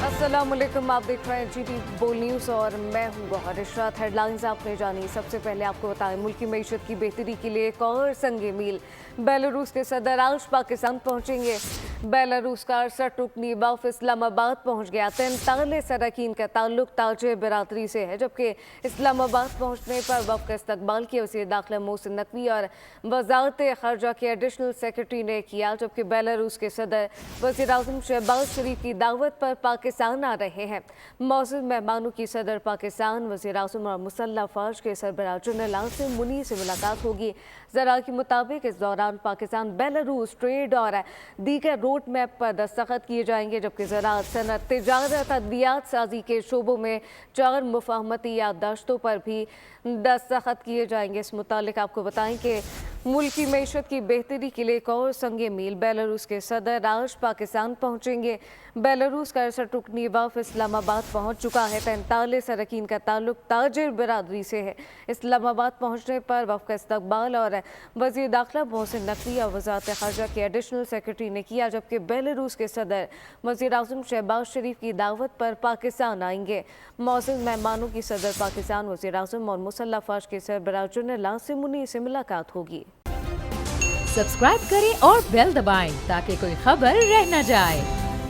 अस्सलामुअलैकुम, आप देख रहे हैं GT बोल न्यूज़ और मैं हूं गौहर इशरात। हेडलाइंस आपने जानी। सबसे पहले आपको बताएं, मुल्की मईशत की बेहतरी के लिए एक और संगे मील। बेलारूस के सदर आज पाकिस्तान पहुंचेंगे। बेलारूस का 68 रुकनी वफ़द इस्लामाबाद पहुंच गया। 43 अरकान का ताल्लुक ताजिर बिरादरी से है, जबकि इस्लामाबाद पहुंचने पर वफ़द का इस्तकबाल किया वज़ीर दाखिला मोहसिन नकवी और वज़ारत ख़ारजा के एडिशनल सेक्रेटरी ने किया। जबकि बेलारूस के सदर वज़ीर आज़म शहबाज शरीफ की दावत पर पाकिस्तान आ रहे हैं। मौजूद मेहमानों की सदर पाकिस्तान, वज़ीर आज़म और मुसल्लह फ़ौज के सरबराह जनरल आसिम मुनीर से मुलाकात होगी। ज़रा के मुताबिक इस दौरान पाकिस्तान बेलारूस ट्रेड और दीगर रोड मैप पर दस्तखत किए जाएंगे, जबकि ज़राअत, सनअत, तिजारत, अद्वियात साजी के शोबों में 4 मुफाहमती याददाश्तों पर भी दस्तखत किए जाएंगे। इस मुतालिक आपको बताएं कि मुल्की मईशत की बेहतरी के लिए एक और संगे मील। बेलारूस के सदर आज पाकिस्तान पहुंचेंगे। बेलारूस का 68 रुकनी वफ़द इस्लामाबाद पहुंच चुका है। 43 अरकान का ताल्लुक ताजिर बिरादरी से है। इस्लामाबाद पहुंचने पर वफ़द का इस्तकबाल और वज़ीर दाखिला मोहसिन नकवी और वज़ारत ख़ारजा के एडिशनल सेक्रेटरी ने किया, जबकि बेलारूस के सदर वज़ीर आज़म शहबाज शरीफ की दावत पर पाकिस्तान आएंगे। मौजूद मेहमानों की सदर पाकिस्तान, वज़ीर आज़म और मुसल्लह फ़ौज के सरबराह जनरल आसिम मुनीर से मुलाकात होगी। सब्सक्राइब करें और बेल दबाएं ताकि कोई खबर रह न जाए।